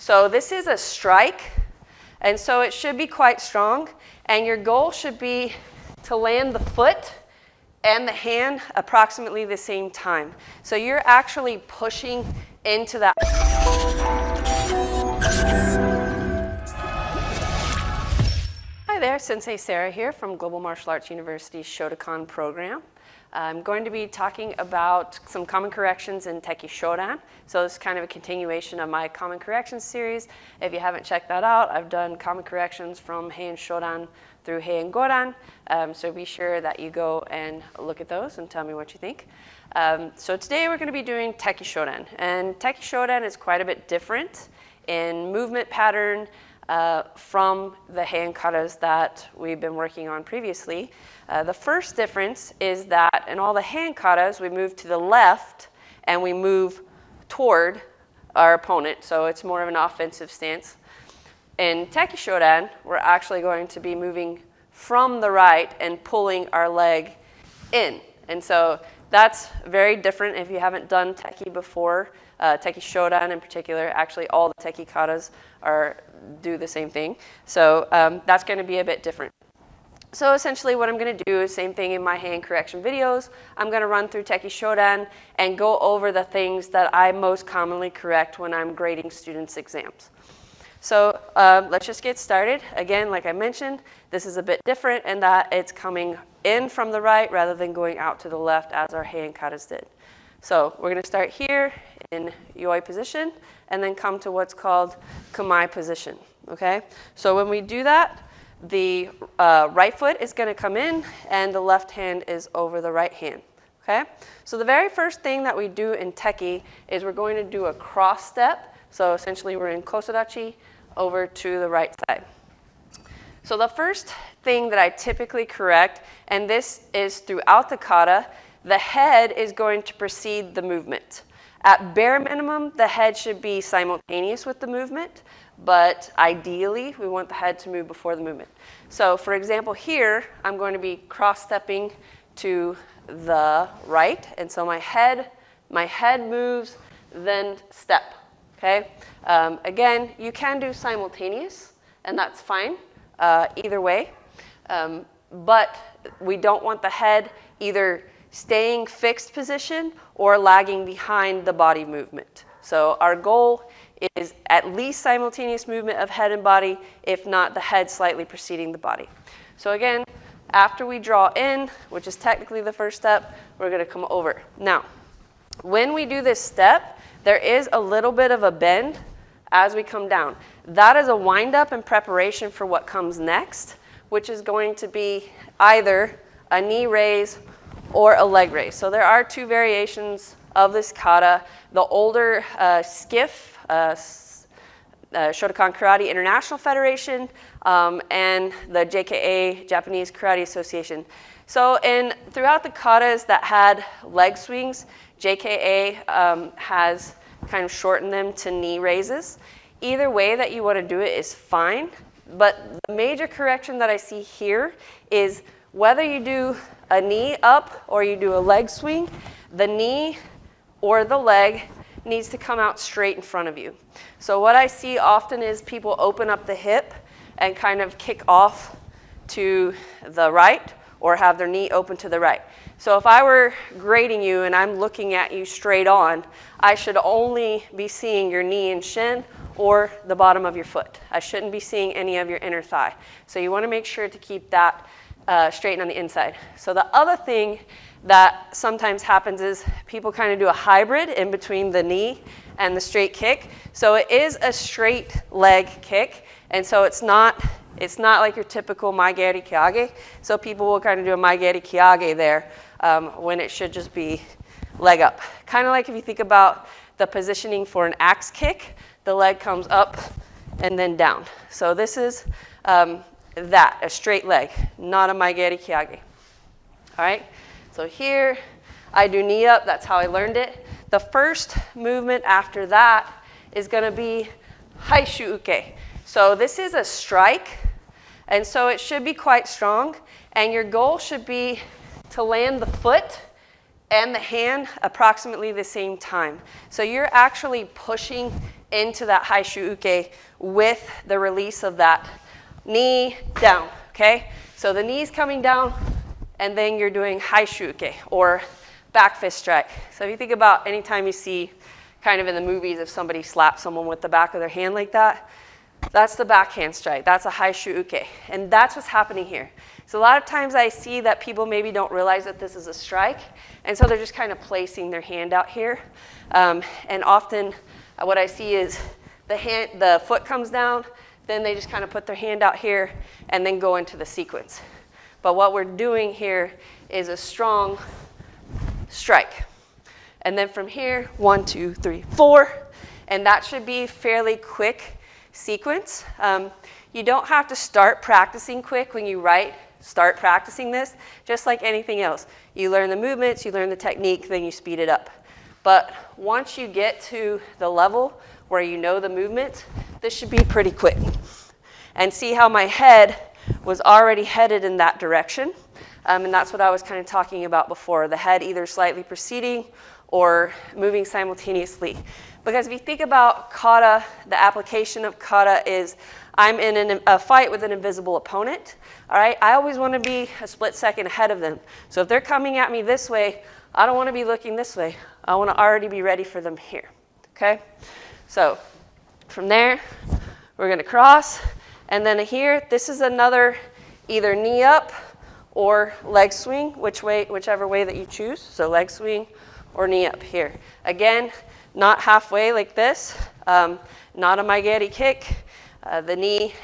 So this is a strike, and so it should be quite strong, and your goal should be to land the foot and the hand approximately the same time. So you're actually pushing into that. Hi there, Sensei Sarah here from Global Martial Arts University's Shotokan program. I'm going to be talking about some common corrections in Tekki Shodan. So it's kind of a continuation of my common corrections series. If you haven't checked that out, I've done common corrections from Heian Shodan through Heian Godan. So be sure that you go and look at those and tell me what you think. So today we're going to be doing Tekki Shodan. And Tekki Shodan is quite a bit different in movement pattern from the Heian katas that we've been working on previously. The first difference is that in all the Heian katas, we move to the left and we move toward our opponent, so it's more of an offensive stance. In Tekki Shodan, we're actually going to be moving from the right and pulling our leg in. And so that's very different if you haven't done Tekki before. Tekki Shodan in particular, actually all the Tekki katas do the same thing. So that's going to be a bit different. So essentially what I'm going to do is same thing in my hand correction videos. I'm going to run through Tekki Shodan and go over the things that I most commonly correct when I'm grading students' exams. So let's just get started. Again, like I mentioned, this is a bit different in that it's coming in from the right rather than going out to the left as our Heian katas did. So we're going to start here in Yoi position and then come to what's called Kamae position. Okay? So when we do that, the right foot is going to come in and the left hand is over the right hand. Okay? So the very first thing that we do in Tekki is we're going to do a cross step. So essentially we're in Kosodachi over to the right side. So the first thing that I typically correct, and this is throughout the kata, the head is going to precede the movement. At bare minimum, the head should be simultaneous with the movement, but ideally, we want the head to move before the movement. So for example, here, I'm going to be cross-stepping to the right, and so my head moves, then step, okay? Again, you can do simultaneous, and that's fine, either way, but we don't want the head either staying fixed position or lagging behind the body movement. So our goal is at least simultaneous movement of head and body, if not the head slightly preceding the body. So again, after we draw in, which is technically the first step, we're going to come over. Now, when we do this step, there is a little bit of a bend as we come down. That is a wind up and preparation for what comes next, which is going to be either a knee raise or a leg raise. So there are two variations of this kata. The older SCIF, Shotokan Karate International Federation, and the JKA, Japanese Karate Association. So throughout the katas that had leg swings, JKA has kind of shortened them to knee raises. Either way that you want to do it is fine, but the major correction that I see here is whether you do a knee up or you do a leg swing, the knee or the leg needs to come out straight in front of you. So what I see often is people open up the hip and kind of kick off to the right or have their knee open to the right. So if I were grading you and I'm looking at you straight on, I should only be seeing your knee and shin or the bottom of your foot. I shouldn't be seeing any of your inner thigh. So you want to make sure to keep that straighten on the inside. So the other thing that sometimes happens is people kind of do a hybrid in between the knee and the straight kick. So it is a straight leg kick, and so it's not like your typical maigeri kiage. So people will kind of do a maigeri kiage there when it should just be leg up. Kind of like if you think about the positioning for an axe kick, the leg comes up and then down. So this is a straight leg, not a maigeri kiage. All right, so here I do knee up, that's how I learned it. The first movement after that is going to be haishu uke. So this is a strike, and so it should be quite strong, and your goal should be to land the foot and the hand approximately the same time. So you're actually pushing into that high shuuke with the release of that knee down, okay? So the knee's coming down, and then you're doing high shuuke, or back fist strike. So if you think about anytime you see kind of in the movies if somebody slaps someone with the back of their hand like that, that's the backhand strike. That's a high shuuke. And that's what's happening here. So a lot of times I see that people maybe don't realize that this is a strike, and so they're just kind of placing their hand out here. And often what I see is the foot comes down, then they just kind of put their hand out here and then go into the sequence. But what we're doing here is a strong strike. And then from here, 1, 2, 3, 4, and that should be fairly quick sequence. You don't have to start practicing quick when you start practicing this, just like anything else. You learn the movements, you learn the technique, then you speed it up. But once you get to the level where you know the movements, this should be pretty quick. And see how my head was already headed in that direction. And that's what I was kind of talking about before, the head either slightly preceding or moving simultaneously. Because if you think about kata, the application of kata is I'm in a fight with an invisible opponent. All right, I always want to be a split second ahead of them. So if they're coming at me this way, I don't want to be looking this way. I want to already be ready for them here. Okay, so from there, we're going to cross. And then here, this is another either knee up or leg swing, whichever way that you choose. So leg swing or knee up here. Again, not halfway like this, not a maigeri kick. The knee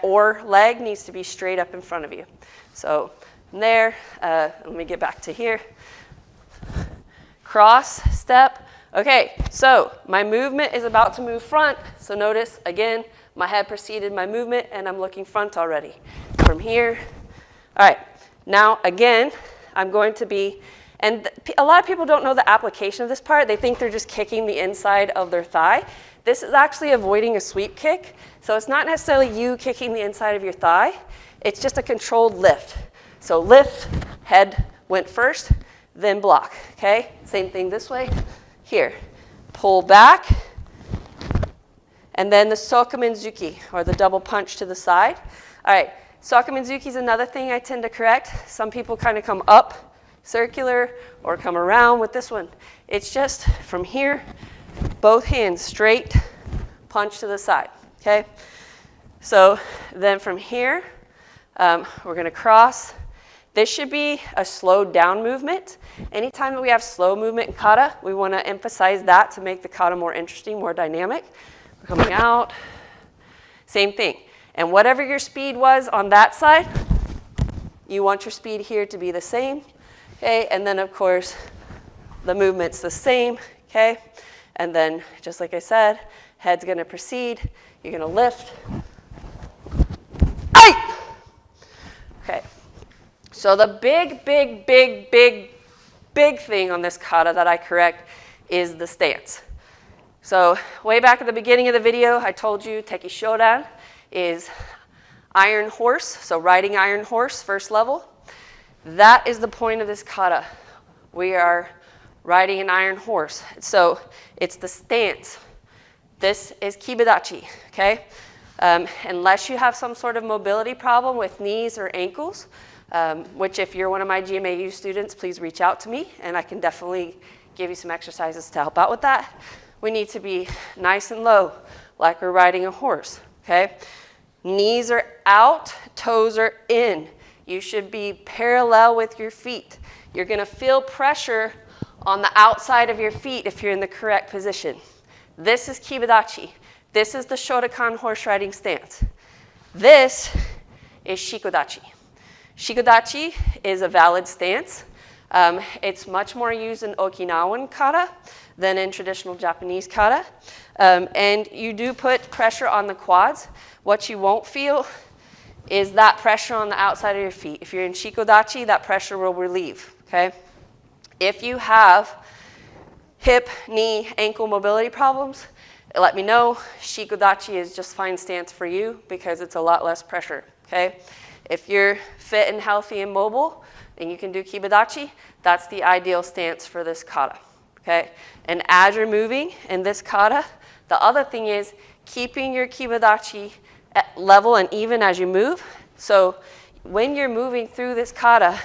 or leg needs to be straight up in front of you. So from there, let me get back to here. Cross, step. Okay, so my movement is about to move front. So notice, again, my head preceded my movement, and I'm looking front already. From here, all right. Now, again, I'm going to be, and a lot of people don't know the application of this part. They think they're just kicking the inside of their thigh. This is actually avoiding a sweep kick. So it's not necessarily you kicking the inside of your thigh. It's just a controlled lift. So lift, head went first, then block, okay? Same thing this way. Here, pull back, and then the sokumenzuki, or the double punch to the side. All right, sokumenzuki is another thing I tend to correct. Some people kind of come up, circular, or come around with this one. It's just from here, both hands straight, punch to the side, okay? So then from here, we're gonna cross. This should be a slowed down movement. Anytime that we have slow movement in kata, we want to emphasize that to make the kata more interesting, more dynamic. We're coming out, same thing. And whatever your speed was on that side, you want your speed here to be the same, okay? And then of course, the movement's the same, okay? And then, just like I said, head's gonna proceed, you're gonna lift. Aye! Okay. So the big thing on this kata that I correct is the stance. So way back at the beginning of the video, I told you Tekki Shodan is iron horse, so riding iron horse, first level. That is the point of this kata. We are riding an iron horse. So it's the stance. This is kibidachi, okay? Unless you have some sort of mobility problem with knees or ankles, which if you're one of my GMAU students, please reach out to me, and I can definitely give you some exercises to help out with that. We need to be nice and low, like we're riding a horse, okay? Knees are out, toes are in. You should be parallel with your feet. You're gonna feel pressure on the outside of your feet if you're in the correct position. This is kibidachi. This is the Shotokan horse riding stance. This is shikodachi. Shikodachi is a valid stance. It's much more used in Okinawan kata than in traditional Japanese kata. And you do put pressure on the quads. What you won't feel is that pressure on the outside of your feet. If you're in shikodachi, that pressure will relieve, okay? If you have hip, knee, ankle mobility problems, let me know. Shikodachi is just fine stance for you because it's a lot less pressure, okay? If you're fit and healthy and mobile, and you can do kibadachi, that's the ideal stance for this kata. Okay? And as you're moving in this kata, the other thing is keeping your kibadachi at level and even as you move. So when you're moving through this kata,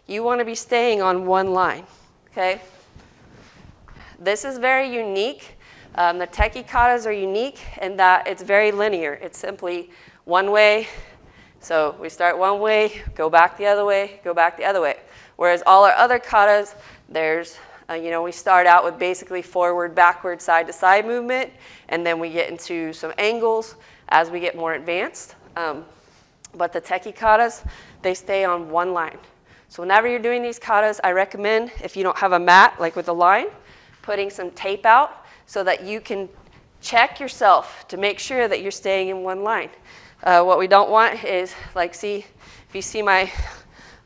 you want to be staying on one line. Okay? This is very unique. The Tekki katas are unique in that it's very linear. It's simply one way. So we start one way, go back the other way, go back the other way. Whereas all our other katas, there's, we start out with basically forward, backward, side to side movement, and then we get into some angles as we get more advanced. But the Tekki katas, they stay on one line. So whenever you're doing these katas, I recommend, if you don't have a mat, like with a line, putting some tape out so that you can check yourself to make sure that you're staying in one line. What we don't want is, if you see my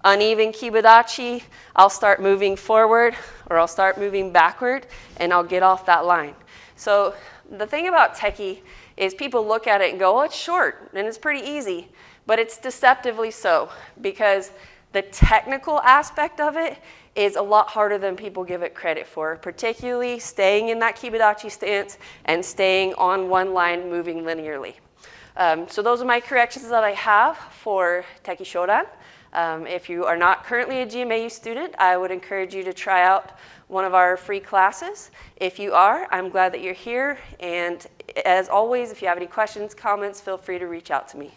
uneven kibadachi, I'll start moving forward or I'll start moving backward and I'll get off that line. So the thing about Tekki is people look at it and go, oh, it's short and it's pretty easy, but it's deceptively so because the technical aspect of it is a lot harder than people give it credit for, particularly staying in that kibadachi stance and staying on one line moving linearly. So those are my corrections that I have for Tekki Shodan. If you are not currently a GMAU student, I would encourage you to try out one of our free classes. If you are, I'm glad that you're here. And as always, if you have any questions, comments, feel free to reach out to me.